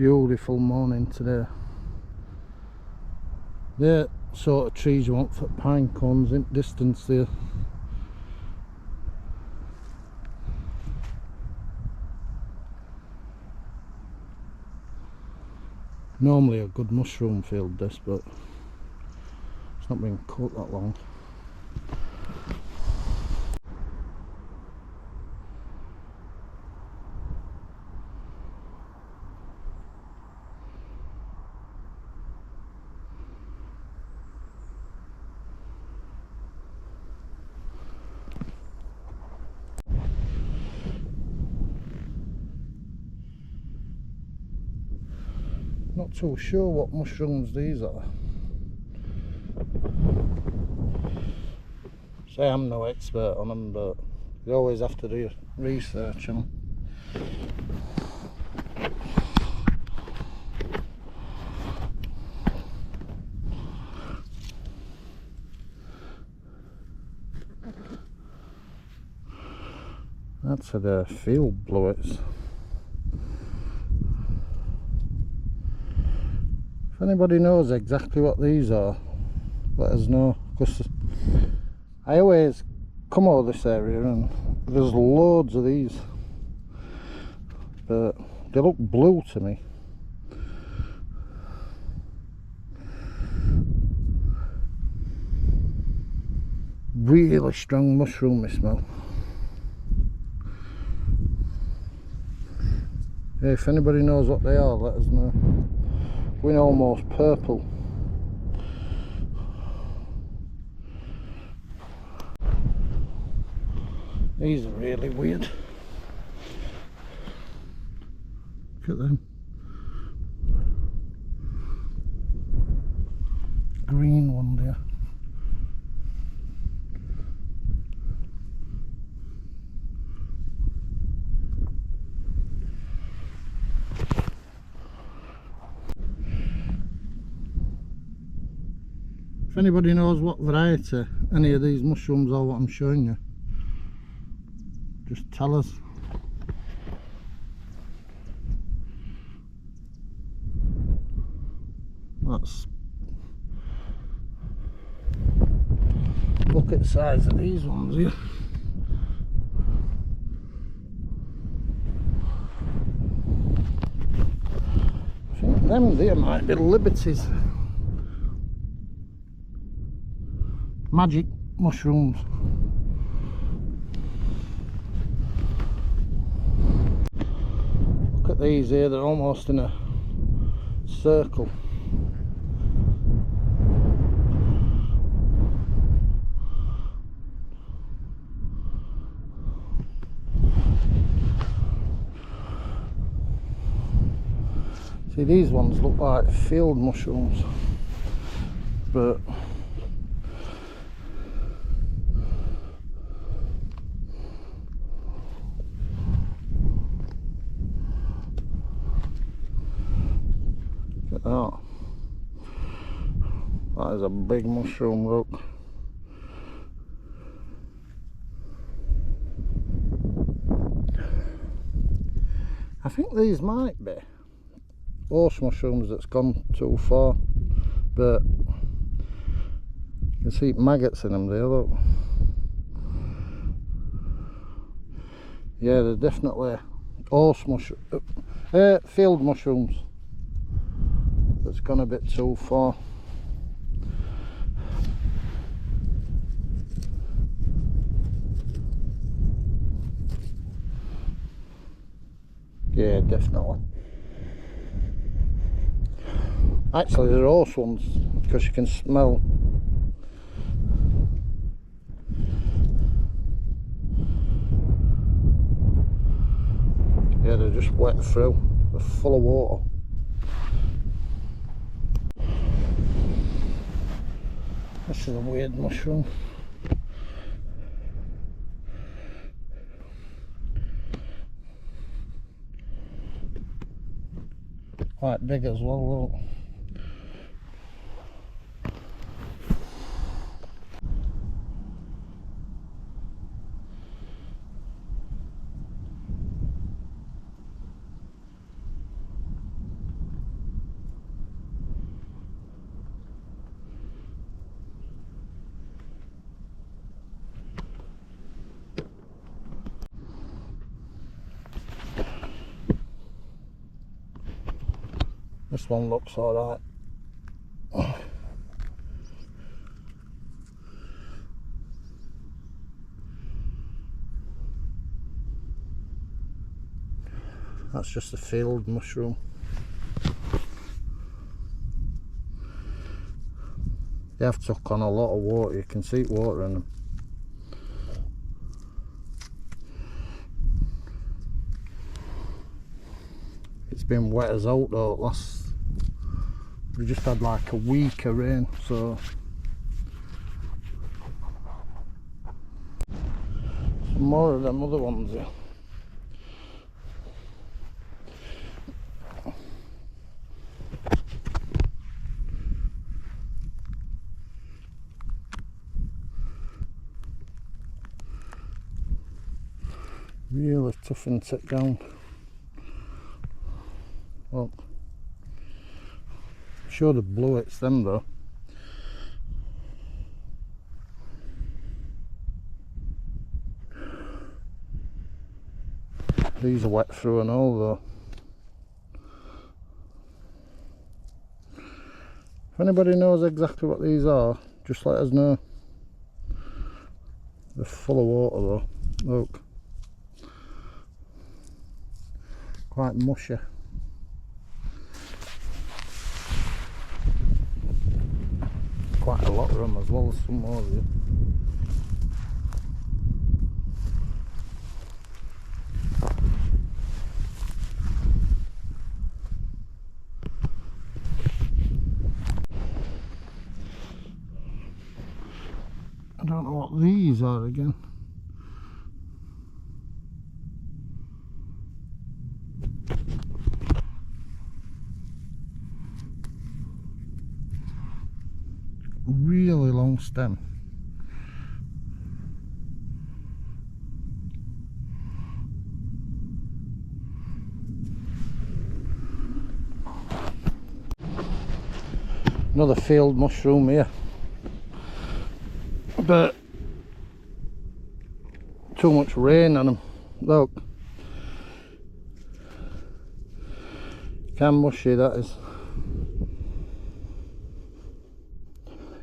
Beautiful morning today. The sort of trees you want for pine cones in distance there. Normally a good mushroom field this, but it's not been cut that long. Not too sure what mushrooms these are. Say I'm no expert on them, but you always have to do research on them. That's a field bluets. If anybody knows exactly what these are, let us know, because I always come over this area and there's loads of these, but they look blue to me. Really strong mushroomy smell. Yeah, if anybody knows what they are, let us know. Going almost purple. These are really weird. Look at them. Green one there. If anybody knows what variety any of these mushrooms are, what I'm showing you, just tell us. Look at the size of these ones here. I think them there might be liberties. Magic mushrooms. Look at these here, they're almost in a circle. See, these ones look like field mushrooms, but oh, that is a big mushroom, look. I think these might be horse mushrooms that's gone too far, but you can see maggots in them there, look. Yeah, they're definitely horse mushroom, field mushrooms. It's gone a bit too far. Yeah, definitely. Actually, they're horse ones because you can smell. Yeah, they're just wet through. They're full of water. This is a weird mushroom. Quite big as well, look. one looks alright. That's just a field mushroom. They have took on a lot of water, you can see water in them. It's been wet as out though. We just had like a week of rain, so some more of them other ones here. Really tough and sit down. Well, I'm sure the blue it's them though. These are wet through and all though. If anybody knows exactly what these are, just let us know. They're full of water though. Look. Quite mushy. Quite a lot of them as well as some more here. I don't know what these are again. Really long stem. Another field mushroom here, but too much rain on them. Look, can mushy that is.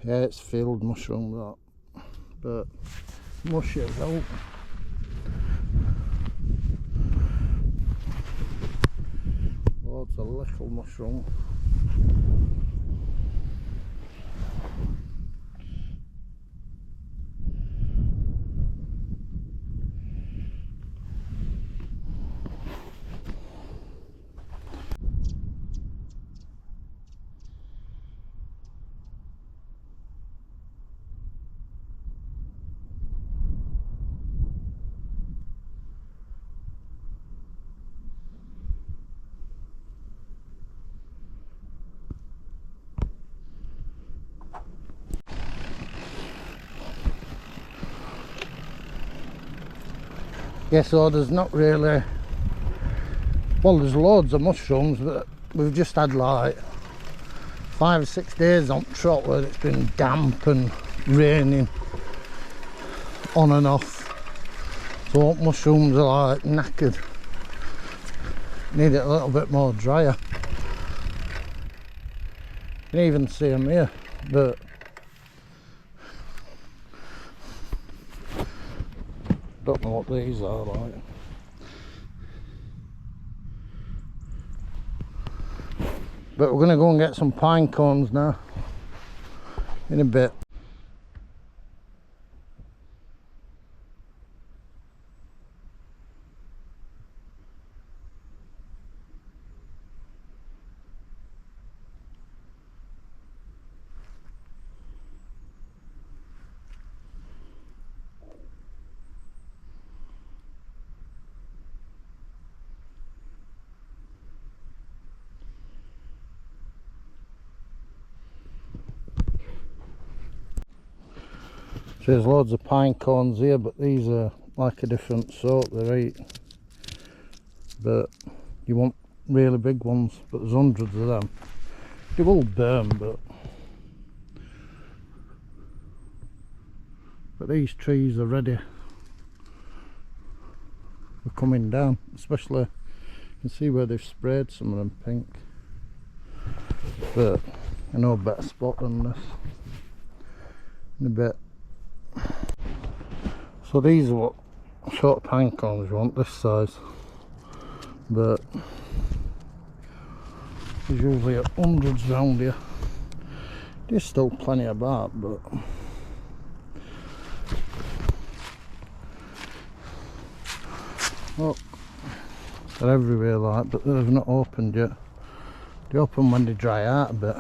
Yeah, it's field mushroom that, but mushy as well. Loads of little mushroom. Yeah, so there's not really, well, there's loads of mushrooms, but we've just had like 5 or 6 days on trot where it's been damp and raining on and off, so mushrooms are like knackered, need it a little bit more drier. You can even see them here, but don't know what these are like. But we're going to go and get some pine cones now in a bit. So there's loads of pine cones here, but these are like a different sort, they're 8. But you want really big ones, but there's hundreds of them. They will burn, but these trees are ready for coming down, especially you can see where they've sprayed some of them pink. but I know a better spot than this in a bit. So these are what sort of pine cones you want, this size, but there's usually hundreds round here. There's still plenty about, but look, they're everywhere like, but they've not opened yet. They open when they dry out a bit.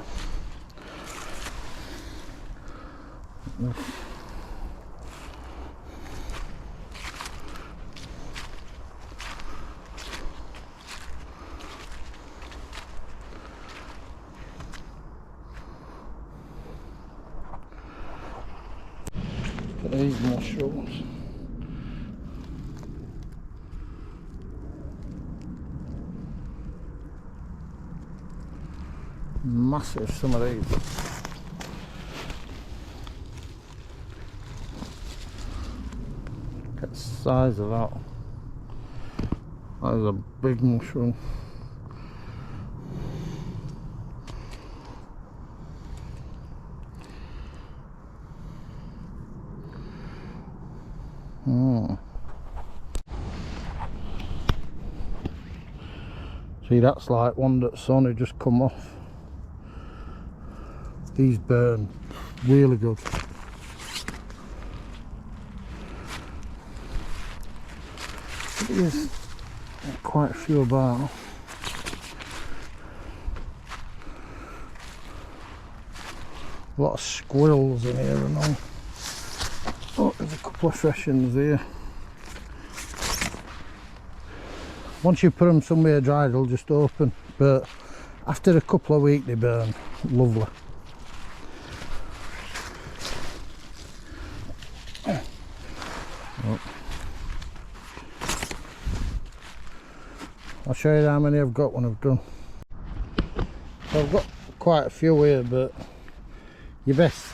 Look at these mushrooms. Massive, some of these. Look at the size of that. That is a big mushroom. See, that's like one that's only just come off. These burn really good. There's quite a few about. A lot of squirrels in here and all. Oh, there's a couple of fresh ones here. Once you put them somewhere dry, they'll just open, but after a couple of weeks they burn lovely. Oh. I'll show you how many I've got when I've done. So I've got quite a few here, but you best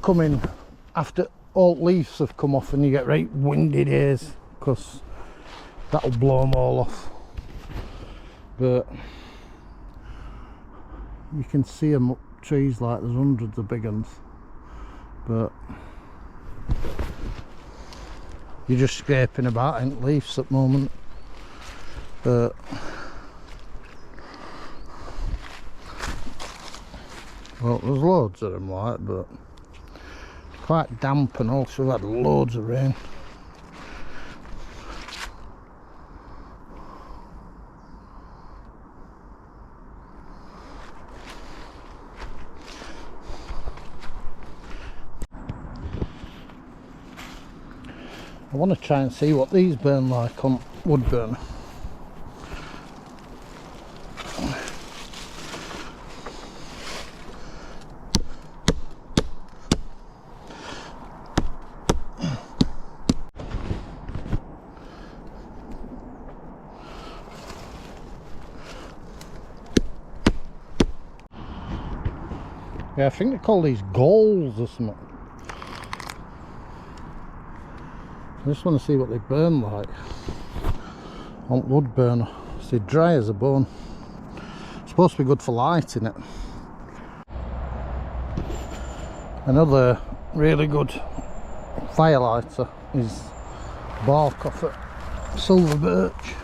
come in after all leaves have come off and you get right windy days, because that'll blow them all off. But you can see them up trees, like there's hundreds of big ones, but you're just scraping about in leaves at the moment. But well, there's loads of them, like, but quite damp, and also we've had loads of rain. I want to try and see what these burn like on wood burner. Yeah, I think they call these goals or something. I just want to see what they burn like on wood burner. See, dry as a bone. It's supposed to be good for lighting it. Another really good firelighter is bark off it, silver birch.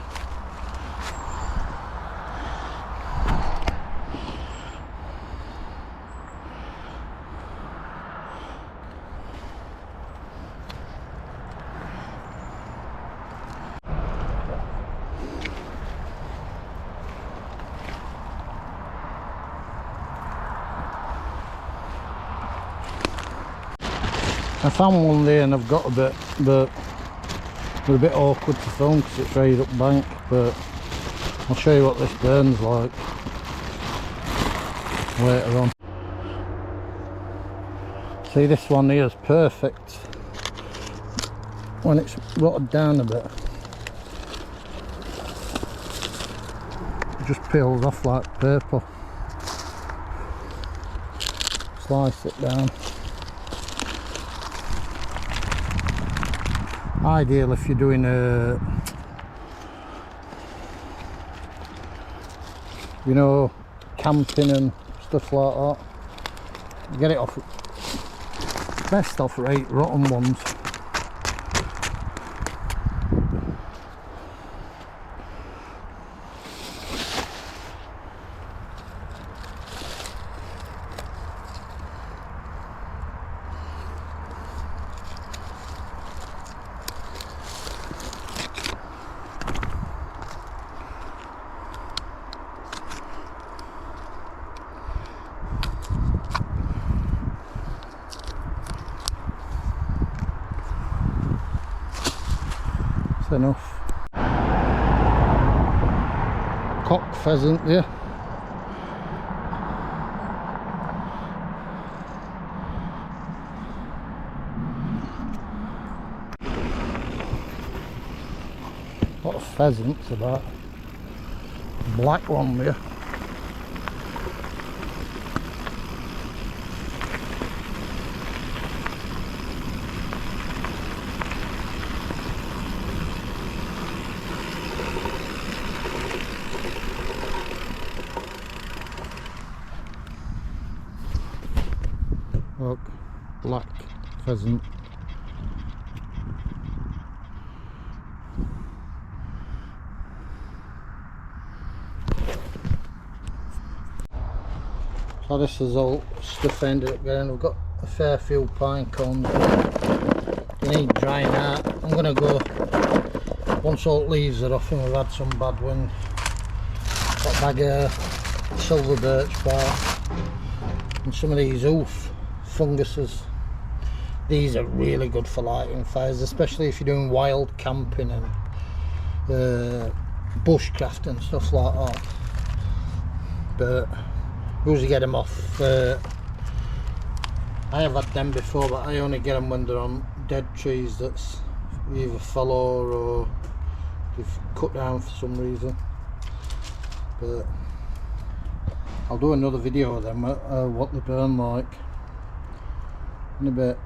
I found one there and I've got a bit, but they're a bit awkward to film because it's right up bank, but I'll show you what this burns like later on. See, this one here is perfect when it's rotted down a bit. It just peels off like paper. Slice it down. Ideal if you're doing a, you know, camping and stuff like that. You get it off, best off right rotten ones. Enough. Cock pheasant there. What a pheasant's about. Black one there. Look, black pheasant. So this is all stuff I ended up getting. We've got a fair few pine cones. They need drying out. I'm going to go, once all the leaves are off and we've had some bad wind, got a bag of silver birch bark and some of these hoof funguses. These are really good for lighting fires, especially if you're doing wild camping and bushcraft and stuff like that. But usually get them off. I have had them before, but I only get them when they're on dead trees that's either fell or you've cut down for some reason. But I'll do another video of them, what they burn like in a bit.